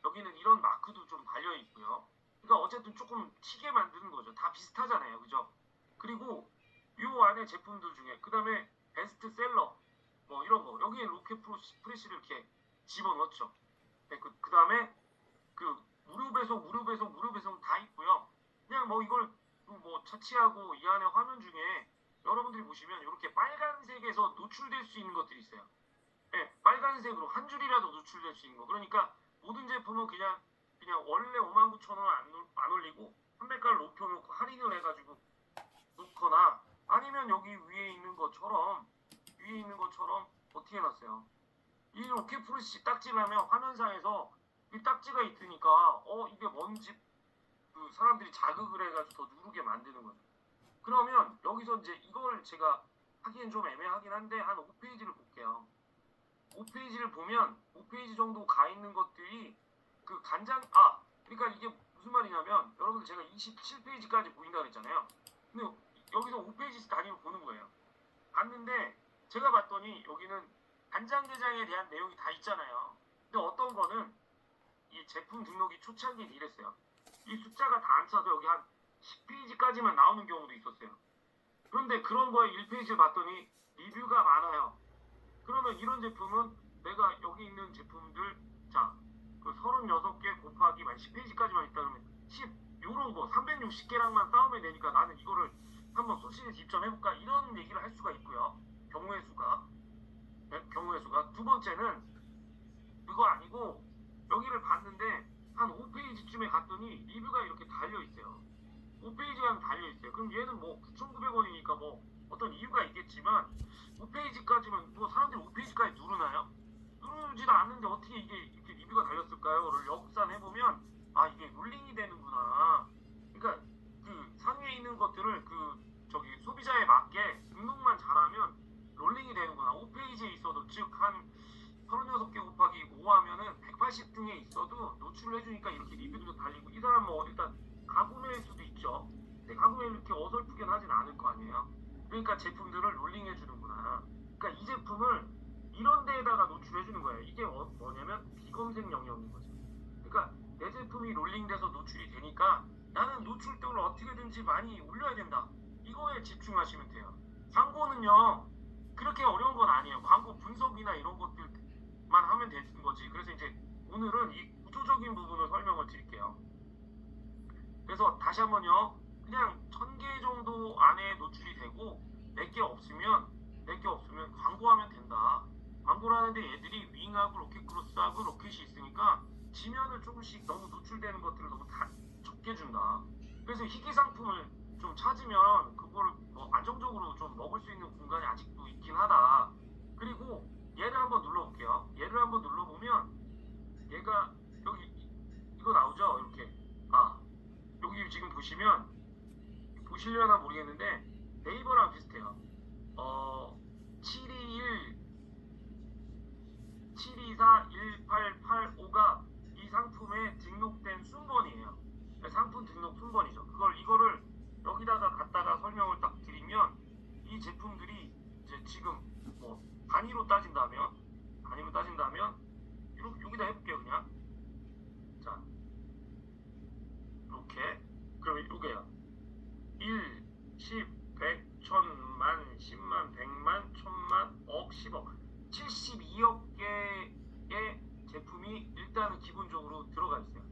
여기는 이런 마크도 좀 달려 있고요. 그러니까 어쨌든 조금 튀게 만드는 거죠. 다 비슷하잖아요. 그죠? 그리고 요 안에 제품들 중에 그 다음에 베스트셀러 뭐 이런 거 여기에 로켓 프레시를 이렇게 집어넣죠. 네, 그 다음에 무료 배송 다 있고요. 그냥 뭐 이걸 뭐 차치하고 이 안에 화면 중에 여러분들이 보시면 이렇게 빨간색에서 노출될 수 있는 것들이 있어요. 네, 빨간색으로 한 줄이라도 노출될 수 있는 거. 그러니까 모든 제품은 그냥 원래 59,000원 안 올리고 판매가를 높여놓고 할인을 해가지고 놓거나 아니면 여기 위에 있는 것처럼 어떻게 해놨어요? 이 로켓 프레시 딱지라면 화면상에서 이 딱지가 있으니까 이게 뭔지 사람들이 자극을 해가지고 더 누르게 만드는 거죠. 그러면 여기서 이제 이걸 제가 하기엔 좀 애매하긴 한데 한 5페이지를 볼게요. 5페이지를 보면 5페이지 정도 가 있는 것들이 그러니까 이게 무슨 말이냐면 여러분들 제가 27페이지까지 보인다고 했잖아요. 근데 여기서 5페이지 단위로 보는 거예요. 봤는데 제가 봤더니 여기는 간장게장에 대한 내용이 다 있잖아요. 근데 어떤 거는 이 제품 등록이 초창기에 이랬어요. 이 숫자가 다 안 차서 여기 한 10페이지까지만 나오는 경우도 있었어요. 그런데 그런 거에 1페이지를 봤더니 리뷰가 많아요. 그러면 이런 제품은 내가 여기 있는 제품들 자 36개 곱하기 10페이지까지만 있다 그러면 요런 거 360개랑만 싸우면 되니까 나는 이거를 한번 소싱을 직접 해볼까 이런 얘기를 할 수가 있고요. 경우의 수가 두 번째는 그거 아니고 여기를 봤는데 한 5페이지쯤에 갔더니 리뷰가 이렇게 달려있어요. 5페이지가 달려있어요. 그럼 얘는 뭐 9,900원이니까 뭐 어떤 이유가 있겠지만 5페이지까지면 뭐 사람들이 5페이지까지 누르나요? 누르지도 않는데 어떻게 이게 이렇게 리뷰가 달렸을까요?를 역산해보면 이게 롤링이 되는구나. 그러니까 상위에 있는 것들을 소비자에 맞게 등록만 잘하면 롤링이 되는구나. 5페이지에 있어도 즉 한 36개 곱하기 5 하면은 180등에 있어도 노출을 해주니까 이렇게 리뷰도 달리고 이 사람은 일단 가구매일 수도 있죠. 근데 가구매일 이렇게 어설프게 하진 않을 거 아니에요. 그러니까 제품들을 롤링해 주는구나. 그러니까 이 제품을 이런 데에다가 노출해 주는 거예요. 이게 뭐냐면 비검색 영역인 거죠. 제품이 롤링돼서 노출이 되니까 나는 노출도를 어떻게든지 많이 올려야 된다. 이거에 집중하시면 돼요. 광고는요 그렇게 어려운 건 아니에요. 광고 분석이나 이런 것들만 하면 되는 거지. 그래서 이제 오늘은 이 구조적인 부분을 설명을 드릴게요. 그래서 다시 한번요. 그냥 1000개 정도 안에 노출이 되고 몇 개 없으면 광고하면 된다. 광고를 하는데 얘들이 윙하고 로켓 크로스하고 로켓이 있으니까 지면을 조금씩 너무 노출되는 것들을 너무 다 적게 준다. 그래서 희귀 상품을 좀 찾으면 그걸 뭐 안정적으로 좀 먹을 수 있는 공간이 아직도 있긴 하다. 그리고 얘를 한번 눌러볼게요. 얘를 한번 눌러보면 얘가 여기 이거 나오죠? 이렇게 여기 지금 보시려나 모르겠는데 네이버랑 비슷해요. 7241885가 이 상품에 등록된 순번이에요. 상품 등록 순번이죠. 이거를 여기다가 갖다가 설명을 딱 드리면 이 제품들이 이제 지금 뭐 단위로 따진다면 여기다 해볼게요. 그냥 자 이렇게 그러면 요게요. 1, 10, 100, 1000만, 10만, 100만, 1000만, 억, 10억 72억 개의 제품이 일단은 기본적으로 들어가 있어요.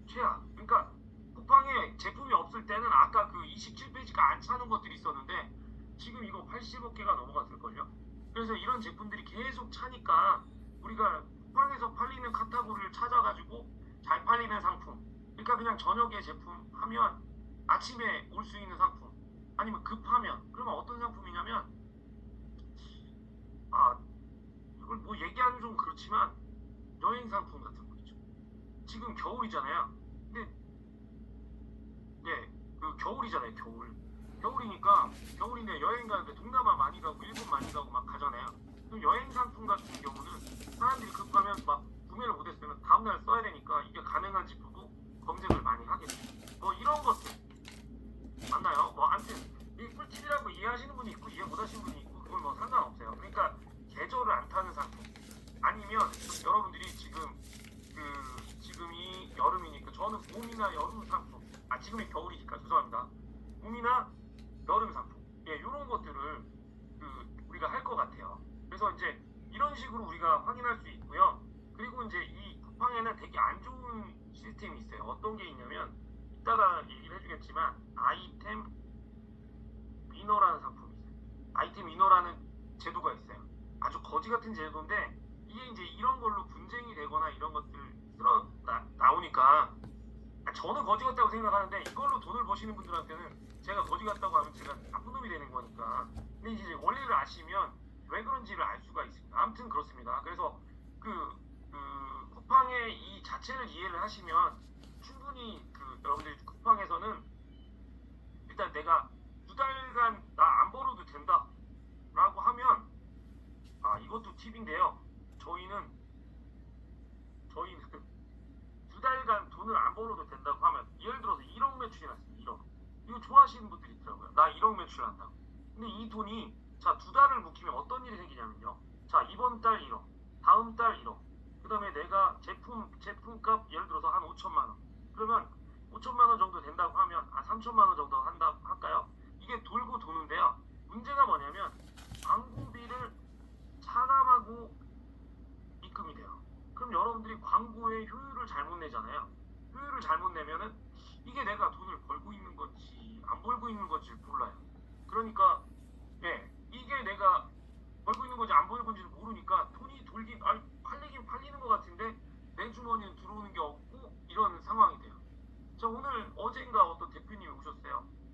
최하. 그러니까 쿠팡에 제품이 없을 때는 아까 그 27페이지가 안 차는 것들이 있었는데 지금 이거 80억 개가 넘어갔을걸요. 그래서 이런 제품들이 계속 차니까 우리가 쿠팡에서 팔리는 카테고리를 찾아가지고 잘 팔리는 상품, 그러니까 그냥 저녁에 제품 하면 아침에 올 수 있는 상품, 아니면 급하면, 그러면 어떤 상품이냐면 이걸 뭐 얘기하는 좀 그렇지만 여행 상품 같은 거 있죠. 지금 겨울이잖아요. 근데 그 겨울이잖아요. 겨울인데 여행 가는데 동남아 많이 가고 일본 많이 가고 막 가잖아요. 그럼 여행 상품 같은 경우는 사람들이 급하면 막 구매를 못했으면 다음날 써야 되니까 이게 가능한지 보고 검색을 많이 하겠죠. 뭐 이런 것들 맞나요? 뭐 아무튼 이 꿀팁이라고 이해하시는 분이 있고 이해 못하시는 분이 있고 그건 뭐 상관없어요. 그러니까 계절을 안 타는 상품, 아니면 여러분들이 지금이 여름이니까 저는 봄이나 여름 상품, 지금이 겨울이니까 죄송합니다. 봄이나 여름 상품, 이런 것들을 우리가 할 것 같아요. 그래서 이제 이런 식으로 우리가 확인할 수 있고요. 그리고 이제 이 쿠팡에는 되게 안 좋은 시스템이 있어요. 어떤 게 있냐면 이따가 얘기를 해주겠지만 아이템 위너라는 상품이 있어요. 아이템 위너라는 제도가 있어요. 아주 거지 같은 제도인데 이게 이제 이런 걸로 분쟁이 되거나 이런 것들 나오니까 저는 거지 같다고 생각하는데 이걸로 돈을 버시는 분들한테는 제가 거지 같다고 하면 제가 나쁜 놈이 되는 거니까. 근데 이제 원리를 아시면 왜 그런지를 알 수가 있습니다. 아무튼 그렇습니다. 그래서 쿠팡의 이 자체를 이해를 하시면 충분히 여러분들이 쿠팡에서는 일단 내가 2달간 나 안 벌어도 된다 라고 하면 이것도 팁인데요. 저희는 2달간 돈을 안 벌어도 된다고 하면 예를 들어서 1억 매출이 났어요. 1억. 이거 좋아하시는 분들이 있더라고요. 나 1억 매출 한다고. 근데 이 돈이 2달을 묵히면 어떤 일이 생기냐면요. 이번 달 1억, 다음 달 1억. 그 다음에 내가 제품값 예를 들어서 한 5천만 원. 그러면 5천만 원 정도 된다고 하면 3천만 원 정도 한다 할까요? 이게 돌고 도는데요. 문제가 뭐냐면 광고비를 차감하고 입금이 돼요. 그럼 여러분들이 광고의 효율을 잘못 내잖아요. 효율을 잘못 내면은 이게 내가 돈을 벌고 있는 건지 안 벌고 있는 건지 몰라요. 그러니까 이게 내가 벌고 있는 건지 안 벌고 있는 건지 모르니까 돈이 팔리긴 팔리는 것 같은데 내 주머니는 들어오는 게 없고 이런 상황이 돼요. 오늘 어젠가 어떤 대표님이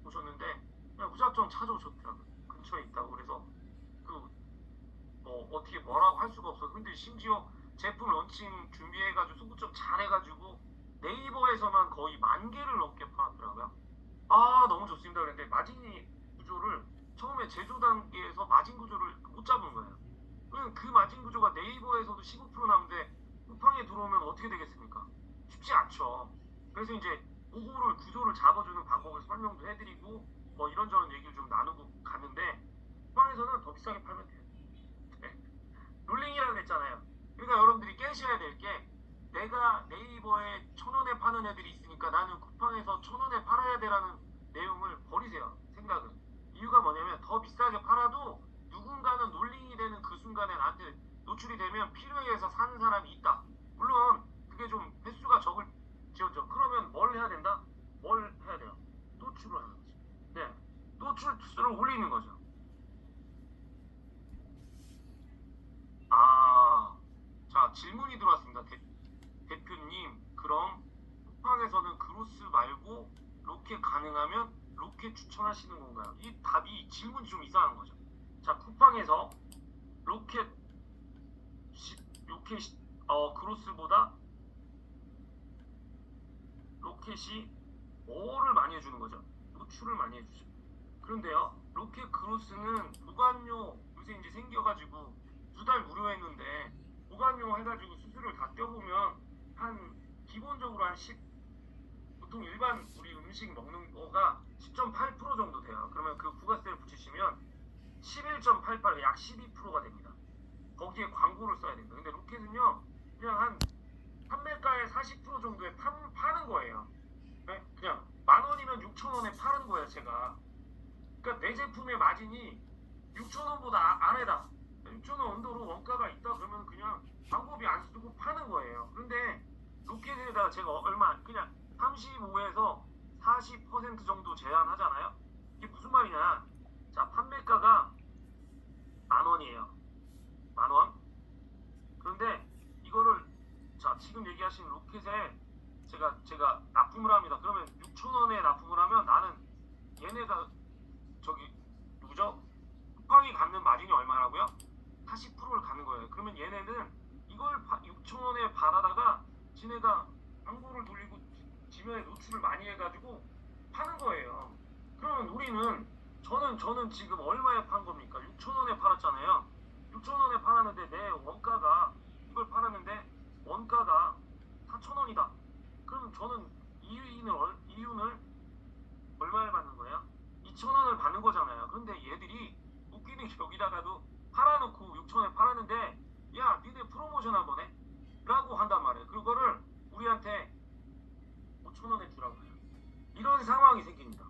오셨는데 그냥 무작정 찾아오셨더라고요. 근처에 있다고. 그래서 어떻게 뭐라고 할 수가 없어서, 근데 심지어 제품 런칭 준비해가지고 소구점 잘해가지고 네이버에서만 거의 10,000개를 넘게 팔았더라고요. 너무 좋습니다. 그런데 마진 구조를 처음에 제조 단계에서 마진 구조를 못 잡은 거예요. 그 마진 구조가 네이버에서도 15% 나오는데 쿠팡에 들어오면 어떻게 되겠습니까? 쉽지 않죠. 그래서 이제 그거를 구조를 잡아주는 방법을 설명도 해드리고 뭐 이런저런 얘기를 좀 나누고 갔는데 쿠팡에서는 더 비싸게 팔면 돼요. 롤링이라고 했잖아요. 그러니까 여러분들이 깨셔야 될 게, 내가 네이버에 1,000원에 파는 하는 애들이 있으니까 나는 쿠팡에서 1,000원에 팔아야 되라는 내용을 버리세요. 생각은. 이유가 뭐냐면 더 비싸게 팔아도 누군가는 놀림이 되는 그 순간에 나한테 노출이 되면 필요해서 사는 사람이 있다. 물론 그게 좀 횟수가 적을지언정. 그러면 뭘 해야 된다? 뭘 해야 돼요? 노출을 하는 거지. 네, 노출 수를 올리는 거죠. 자, 질문이 들어왔습니다. 대표님, 그럼 쿠팡에서는 그로스 말고 로켓 가능하면 로켓 추천하시는 건가요? 이 질문이 좀 이상한 거죠. 자, 쿠팡에서 로켓 그로스보다 로켓이 뭐를 많이 해주는 거죠? 노출을 많이 해주죠. 그런데요, 로켓 크로스는 보관료 요새 이제 생겨가지고 2달 무료했는데 보관료 해가지고 수수료를 다 떼어보면 한 기본적으로 보통 일반 우리 음식 먹는 거가 10.8% 정도 돼요. 그러면 그 부가세를 붙이시면 11.88, 약 12%가 됩니다. 거기에 광고를 써야 됩니다. 근데 로켓은요, 그냥 한 판매가의 40% 정도에 파는 거예요. 네? 그냥 10,000원이면 6,000원에 파는 거예요, 제가. 그러니까 내 제품의 마진이 6,000원보다 아래다. 6,000원 언더로 원가가 있다 그러면 그냥 광고비 안 쓰고 파는 거예요. 그런데 로켓에다가 제가 그냥 35에서 40% 정도 제한하잖아요. 이게 무슨 말이냐? 자, 판매가가 10,000원이에요. 10,000원. 그런데 이거를 지금 얘기하신 로켓에 제가 납품을 합니다. 그러면 6,000원에 납품을 하면 나는 얘네가 누구죠? 쿠팡이 갖는 마진이 얼마라고요? 40%를 갖는 거예요. 그러면 얘네는 이걸 6,000원에 받아다가 지네가 광고를 돌리고 지면에 노출을 많이 해가지고 파는 거예요. 그러면 저는 지금 얼마에 판 겁니까? 6,000원에 팔았잖아요. 6,000원에 팔았는데 내 원가가 이걸 팔았는데 원가가 4,000원이다. 그럼 저는 이윤을 얼마를 받는 거예요? 2,000원을 받는 거잖아요. 그런데 얘들이 웃기는 게 여기다가도 팔아놓고 6,000원에 팔았는데 야, 니네 프로모션 한번 해? 라고 한단 말이에요. 그거를 우리한테 5,000원에 주라고 해요. 이런 상황이 생깁니다.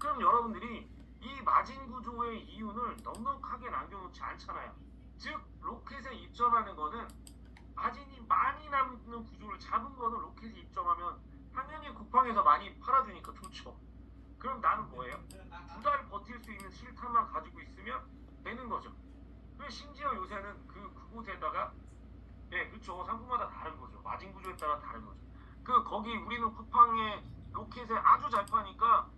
그럼 여러분들이 이 마진 구조의 이윤을 넉넉하게 남겨놓지 않잖아요. 즉 로켓에 입점하는 거는 마진이 많이 남는 구조를 잡은 거는 로켓에 입점하면 당연히 쿠팡에서 많이 팔아주니까 좋죠. 그럼 나는 뭐예요? 2달 버틸 수 있는 실탄만 가지고 있으면 되는 거죠. 그리고 심지어 요새는 그곳에다가 그렇죠. 상품마다 다른 거죠. 마진 구조에 따라 다른 거죠. 거기 우리는 쿠팡에 로켓에 아주 잘 파니까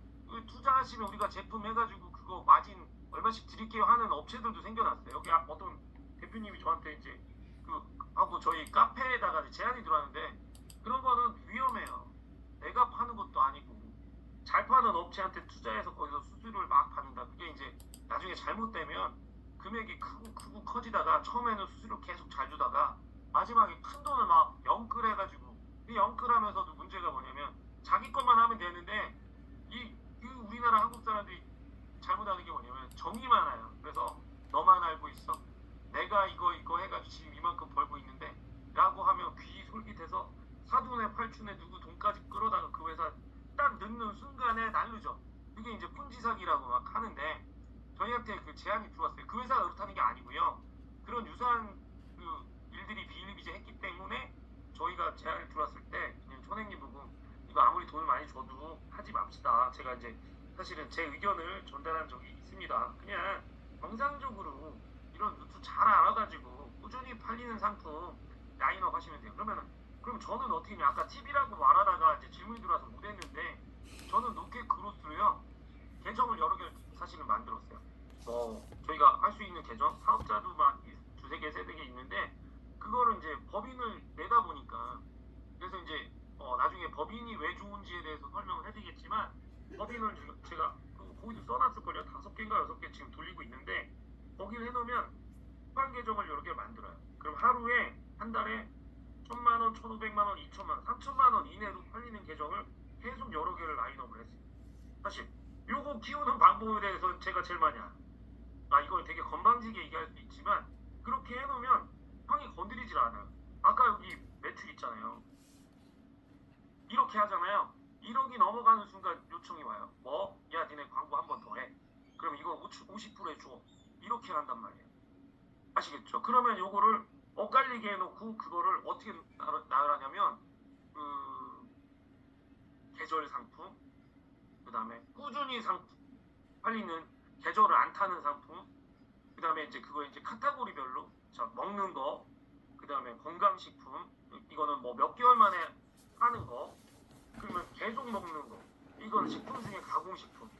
투자하시면 우리가 제품 해가지고 그거 마진 얼마씩 드릴게요 하는 업체들도 생겨났어요. 여기 어떤 대표님이 저한테 이제 하고 저희 카페에다가 제안이 들어왔는데 그런 거는 위험해요. 내가 파는 것도 아니고 잘 파는 업체한테 투자해서 거기서 수수료를 막 받는다. 그게 이제 나중에 잘못되면 금액이 크고 커지다가 처음에는 수수료 계속 잘 주다가 마지막에 큰 돈을 막 영끌해가지고 이 영끌하면서도 문제가 뭐냐면 자기 것만 하면 되는데 우리나라 한국 사람들이 잘못하는 게 뭐냐면 정이 많아요. 그래서 너만 알고 있어. 내가 이거 해가지고 지금 이만큼 벌고 있는데 라고 하면 귀 솔깃해서 사돈에 팔촌에 누구 돈까지 끌어다가 그 회사 딱 넣는 순간에 날르죠. 그게 이제 폰지 사기라고 막 하는데 저희한테 그 제안이 들어왔어요. 그 회사가 그렇다는 게 아니고요. 그런 유사한 일들이 비일비재 했기 때문에 저희가 제안이 들어왔을 때 그냥 천행님 보고 이거 아무리 돈을 많이 줘도 하지 맙시다. 제가 이제 사실은 제 의견을 전달한 적이 있습니다. 그냥 정상적으로 이런 루트 잘 알아가지고 꾸준히 팔리는 상품 라인업 하시면 돼요. 그럼 저는 어떻게 냐 아까 팁이라고 말하다가 이제 질문이 들어와서 못했는데 저는 로켓 크로스로요 계정을 여러 개 사실은 만들었어요. 저희가 할 수 있는 계정 사업자도 막 2-3개, 3개 있는데 그거를 이제 법인을 내다 보니까 그래서 이제 나중에 법인이 왜 좋은지에 대해서 설명을 해드리겠지만 법인을 제가 거기도 써놨을걸요. 5개인가 6개 지금 돌리고 있는데 거기를 해놓으면 쿠팡 계정을 여러 개 만들어요. 그럼 하루에 한 달에 1,000만원, 1,500만원, 2,000만원, 3,000만원 이내로 팔리는 계정을 계속 여러 개를 라인업을 했어요. 사실 요거 키우는 방법에 대해서 제가 제일 많이 알아요. 이걸 되게 건방지게 얘기할 수 있지만 그렇게 해놓으면 쿠팡이 건드리질 않아요. 아까 여기 매출 있잖아요. 이렇게 이렇게 하잖아요. 1억이 넘어가는 순간 요청이 와요. 뭐? 야, 니네 광고 한 번 더 해. 그럼 이거 50% 해줘. 이렇게 한단 말이에요. 아시겠죠? 그러면 요거를 엇갈리게 해놓고 그거를 어떻게 나열하냐면 계절 상품, 그 다음에 꾸준히 팔리는 계절을 안 타는 상품, 그 다음에 이제 그거 이제 카테고리별로 자 먹는 거, 그 다음에 건강식품, 이거는 뭐 몇 개월 만에 하는 거, 그러면 계속 먹는 거, 이건 식품 중에 가공식품,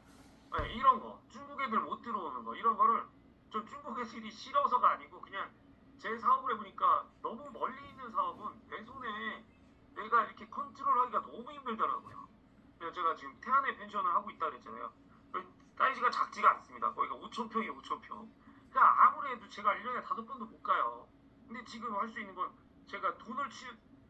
네, 이런 거 중국 애들 못 들어오는 거 이런 거를 좀 중국 애들이 싫어서가 아니고 그냥 제 사업을 해보니까 너무 멀리 있는 사업은 내 손에 내가 이렇게 컨트롤하기가 너무 힘들더라고요. 그래서 제가 지금 태안에 펜션을 하고 있다 그랬잖아요. 사이즈가 작지가 않습니다. 거기가 5,000평이에요, 5,000평. 그러니까 아무리 해도 제가 1년에 5번도 못 가요. 근데 지금 할 수 있는 건 제가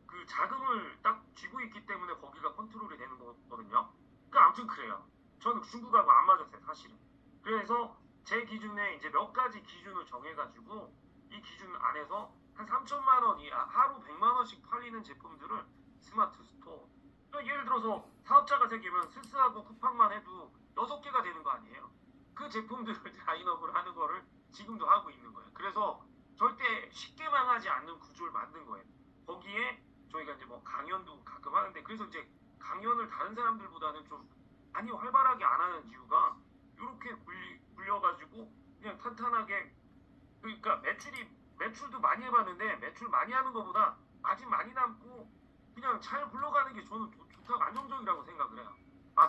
그 자금을 딱 쥐고 있기 때문에 거기가 컨트롤이 되는 거거든요. 그러니까 아무튼 그래요. 저는 중국하고 안 맞았어요, 사실은. 그래서 제 기준에 이제 몇 가지 기준을 정해가지고 이 기준 안에서 한 3천만 원이 하루 100만 원씩 팔리는 제품들을 스마트 스토어. 그러니까 예를 들어서 사업자가 생기면 스스하고 쿠팡만 해도 6개가 되는 거 아니에요. 그 제품들을 라인업을 하는 거를 지금도 하고 있는 거예요. 그래서 절대 쉽게 망하지 않는 구조를 만든 거예요. 거기에 저희가 이제 뭐 강연도 가끔 하는데 그래서 이제 강연을 다른 사람들보다는 좀 많이 활발하게 안 하는 이유가 이렇게 굴려가지고 그냥 탄탄하게 그러니까 매출도 많이 해봤는데 매출 많이 하는 것보다 마진 많이 남고 그냥 잘 굴러가는 게 저는 좋다고 안정적이라고 생각을 해요.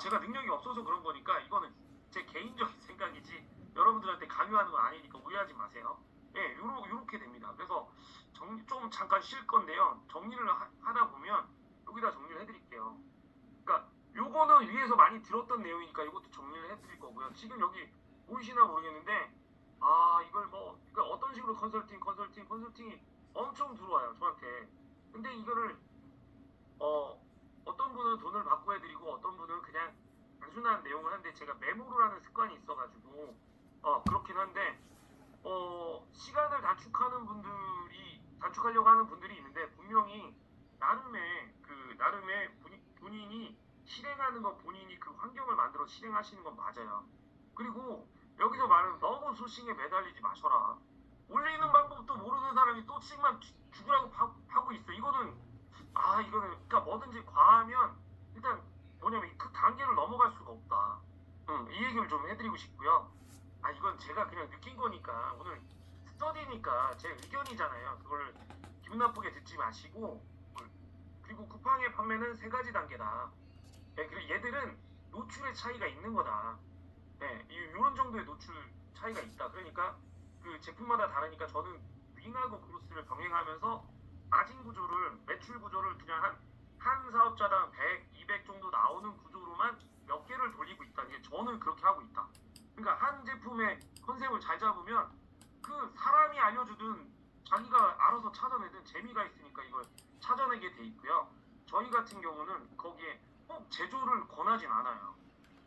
제가 능력이 없어서 그런 거니까 이거는 제 개인적인 생각이지 여러분들한테 강요하는 건 아니니까 오해하지 마세요. 예, 요렇게 됩니다. 그래서 좀 잠깐 쉴 건데요. 정리를 하다 보면 여기다 정리를 해드릴게요. 그러니까 요거는 위에서 많이 들었던 내용이니까 이것도 정리를 해드릴 거고요. 지금 여기 보이시나 모르겠는데 이걸 뭐 그러니까 어떤 식으로 컨설팅이 엄청 들어와요 저한테. 근데 이거를 어떤 분은 돈을 받고 해드리고 어떤 분은 그냥 단순한 내용을 하는데 제가 메모를 하는 습관이 있어가지고 그렇긴 한데 시간을 단축하려고 하는 분들이 있는데 분명히 나름의 본인이 실행하는 건 본인이 그 환경을 만들어 실행하시는 건 맞아요. 그리고 여기서 말하는 너무 소싱에 매달리지 마셔라. 올리는 방법도 모르는 사람이 또 씩만 죽으라고 하고 있어. 이거는 그러니까 뭐든지 과하면 일단 뭐냐면 그 단계를 넘어갈 수가 없다. 이 얘기를 좀 해드리고 싶고요. 이건 제가 그냥 느낀 거니까 오늘 스터디니까 제 의견이잖아요. 그걸 기분 나쁘게 듣지 마시고 그리고 쿠팡의 판매는 3가지 단계다. 네, 그리고 얘들은 노출의 차이가 있는 거다. 네, 이런 정도의 노출 차이가 있다. 그러니까 그 제품마다 다르니까 저는 윙하고 크로스를 병행하면서 마진 구조를 매출 구조를 그냥 한 사업자당 100, 200 정도 나오는 구조로만 몇 개를 돌리고 있다. 이게 저는 그렇게 하고 있다. 그러니까 한 제품의 컨셉을 잘 잡으면 그 사람이 알려주든 자기가 알아서 찾아내든 재미가 있으니까 이걸 찾아내게 돼 있고요. 저희 같은 경우는 거기에 꼭 제조를 권하진 않아요.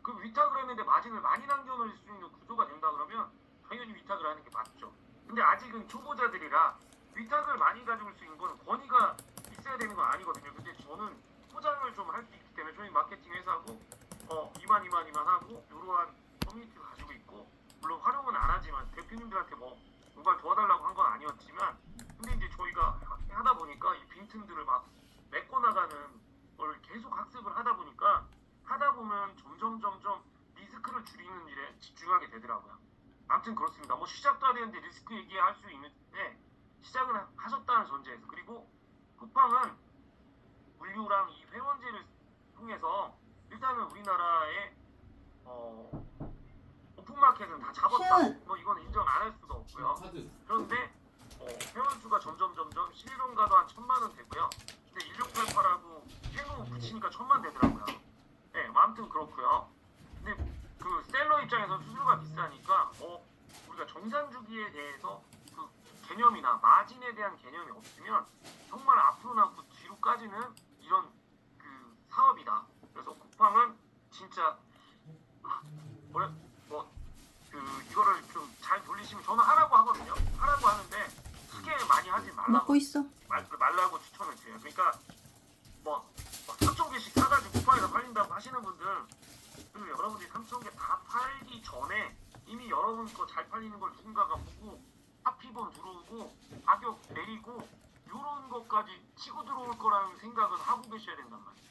그 위탁을 했는데 마진을 많이 남겨놓을 수 있는 구조가 된다 그러면 당연히 위탁을 하는 게 맞죠. 근데 아직은 초보자들이라 위탁을 많이 가져올 수 있는 건 권위가 있어야 되는 건 아니거든요. 근데 저는 포장을 좀 할 수 있기 때문에 저희 마케팅 회사고 이만 하고 이러한 커뮤니티를 가지고 있고 물론 활용은 안 하지만 대표님들한테 뭐 뭔가 도와달라고 한 건 아니었지만 근데 이제 저희가 하다 보니까 이 빈틈들을 막 메꿔 나가는 걸 계속 학습을 하다 보니까 하다 보면 점점 리스크를 줄이는 일에 집중하게 되더라고요. 아무튼 그렇습니다. 뭐 시작도 안 했는데 리스크 얘기할 수 있는데 시작은 하셨다는 전제에서 그리고 쿠팡은 물류랑 이 회원제를 통해서 일단은 우리나라의 오픈마켓은 다 잡았다. 뭐 이건 인정 안 할 수도 없고요. 그런데 회원 수가 점점 실론가도 한 1,000만 원 되고요. 근데 1688하고 행운 붙이니까 1,000만 되더라고요. 네, 뭐 아무튼 그렇고요. 근데 그 셀러 입장에서 수수료가 비싸니까 우리가 정산 주기에 대해서 그 개념이나 마진에 대한 개념이 없으면 정말 앞으로나 뒤로까지는 이런 그 사업이다. 그래서 쿠팡은 진짜 이거를 좀 잘 돌리시면 저는 하라고 하거든요. 하라고 하는데 크게 많이 하지 말라고. 먹고 있어. 말라고 추천을 드려요. 그러니까 뭐 3,000개씩 사가지고 쿠팡에서 팔린다고 하시는 분들, 그리고 여러분들이 3,000개 다 팔기 전에 이미 여러분 거 잘 팔리는 걸 누군가가 보고 하피본 들어오고 가격 내리고 이런 것까지 치고 들어올 거라는 생각은 하고 계셔야 된단 말이에요.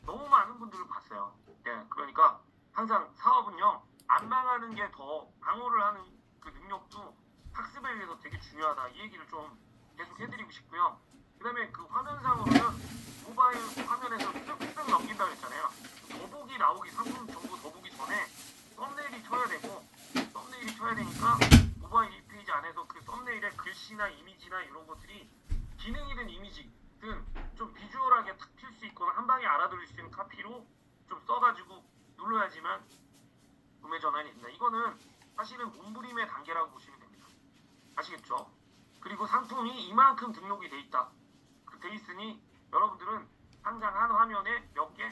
너무 많은 분들을 봤어요. 네, 그러니까 항상 사업은요, 안 망하는 게 더 방어를 하는 그 능력도 학습에 위해서 되게 중요하다. 이 얘기를 좀 계속 해드리고 싶고요. 그 다음에 그 화면상으로는 모바일 화면에서 쓱쓱 넘긴다 그랬잖아요. 더보기 나오기, 상품 정보 더보기 전에 썸네일이 쳐야 되고, 썸네일이 쳐야 되니까 모바일 2페이지 안에서 그 썸네일에 글씨나 이미지나 이런 것들이 기능이든 이미지든 좀 비주얼하게 탁 필 수 있거나 한 방에 알아들을 수 있는 카피로 좀 써가지고 눌러야지만 구매 전환이 된다. 이거는 사실은 몸부림의 단계라고 보시면 됩니다. 아시겠죠? 그리고 상품이 이만큼 등록이 돼 있다. 돼 있으니 여러분들은 항상 한 화면에 몇 개?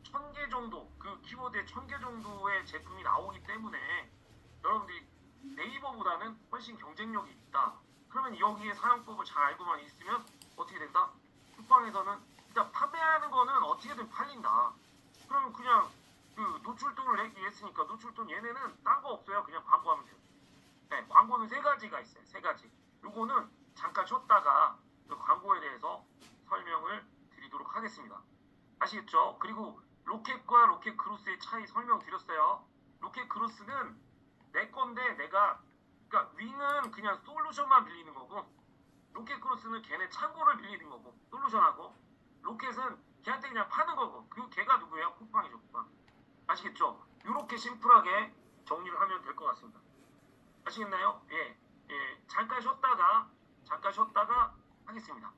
1,000개 정도, 그 키워드에 1,000개 정도의 제품이 나오기 때문에 여러분들이 네이버보다는 훨씬 경쟁력이 있다. 그러면 여기에 사용법을 잘 알고만 있으면 어떻게 된다? 쿠팡에서는 일단 판매하는 거는 어떻게든 팔린다. 그러면 그냥 그 노출돈을 내기 위해서니까 노출돈 얘네는 딴 거 없어요. 그냥 광고하면 돼요. 네, 광고는 세 가지가 있어요. 세 가지. 요거는 잠깐 쉬었다가 그 광고에 대해서 설명을 드리도록 하겠습니다. 아시겠죠? 그리고 로켓과 로켓 크로스의 차이 설명드렸어요. 로켓 크로스는 내 건데 내가, 그러니까 윙은 그냥 솔루션만 빌리는 거고, 로켓 크로스는 걔네 창고를 빌리는 거고, 솔루션하고, 로켓은 걔한테 그냥 파는 거고, 그 걔가 누구예요? 쿠팡이죠, 쿠팡. 아시겠죠? 이렇게 심플하게 정리를 하면 될 것 같습니다. 아시겠나요? 예, 잠깐 쉬었다가 하겠습니다.